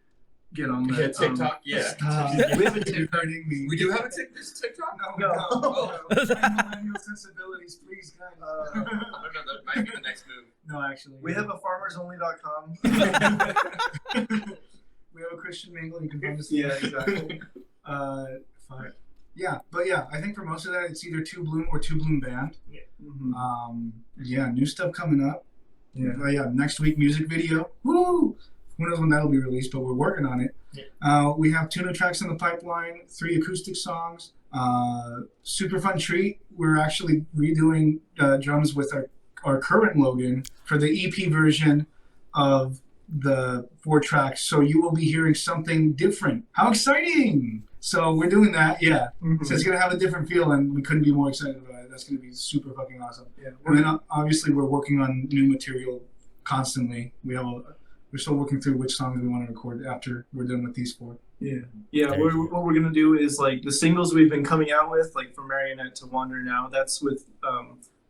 get on that. Yeah, TikTok. We have a TikTok. We do have a TikTok. No. Millennial sensibilities, please, guys. I don't know. That might be the next move. No, actually. We have a farmersonly.com. We have a Christian Mingle. You can find us. Yeah, exactly. Fine. Yeah, but I think for most of that, it's either To Bloom or To Bloom Band. Yeah. Mm-hmm. New stuff coming up. Yeah. Next week, music video. Woo! Who knows when that'll be released, but we're working on it. Yeah. We have 2 new tracks in the pipeline, 3 acoustic songs. Super fun treat. We're actually redoing drums with our current Logan for the EP version of the 4 tracks. So you will be hearing something different. How exciting! So we're doing that, Mm-hmm. So it's going to have a different feel, and we couldn't be more excited about it. That's going to be super fucking awesome. Yeah. And then obviously we're working on new material constantly. We're still working through which songs we want to record after we're done with these 4. Yeah. What we're gonna do is like the singles we've been coming out with, like from Marionette to Wander Now. That's with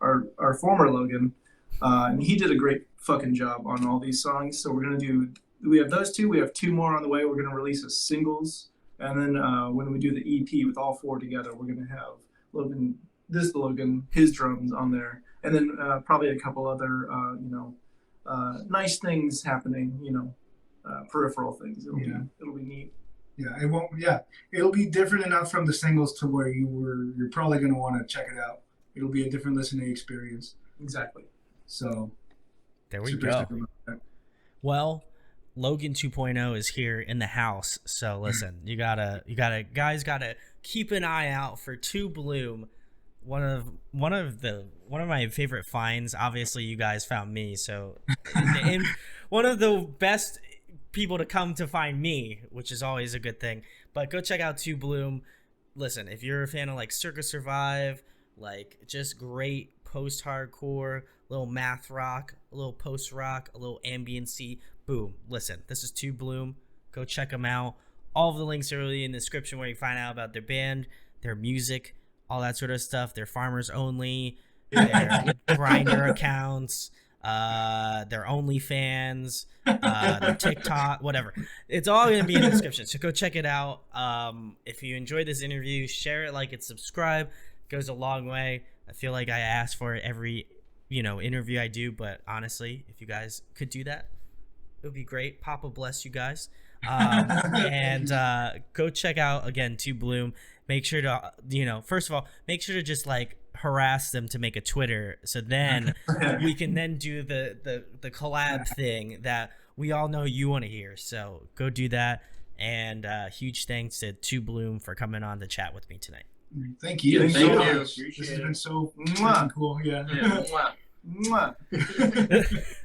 our former Logan, and he did a great fucking job on all these songs. So we have those 2. We have 2 more on the way. We're gonna release as singles, and then when we do the EP with all 4 together, we're gonna have Logan, his drums on there, and then probably a couple other nice things happening, peripheral things. It'll be neat. It'll be different enough from the singles to where you're probably going to want to check it out. It'll be a different listening experience. Exactly. So There we super go. excited about that. Well, Logan 2.0 is here in the house. So listen, you gotta keep an eye out for 2 Bloom. One of my favorite finds. Obviously, you guys found me, so one of the best people to come to find me, which is always a good thing. But go check out 2 Bloom. Listen, if you're a fan of like Circus Survive, like just great post-hardcore, little math rock, a little post-rock, a little ambiency, boom. Listen, this is 2 Bloom. Go check them out. All of the links are really in the description where you find out about their band, their music, all that sort of stuff. Their farmers only, their grinder accounts, their OnlyFans, their TikTok, whatever. It's all going to be in the description. So go check it out. If you enjoyed this interview, share it, like it, subscribe. It goes a long way. I feel like I ask for it every, interview I do, but honestly, if you guys could do that, it would be great. Papa bless you guys. And go check out again 2 Bloom. Make sure to first of all, make sure to just like harass them to make a Twitter, so then we can then do the collab thing that we all know you want to hear. So go do that. And huge thanks to 2 Bloom for coming on to chat with me tonight. Thank you. Thank you. This has been so Mwah. cool. Yeah. Yeah. Mwah. Mwah.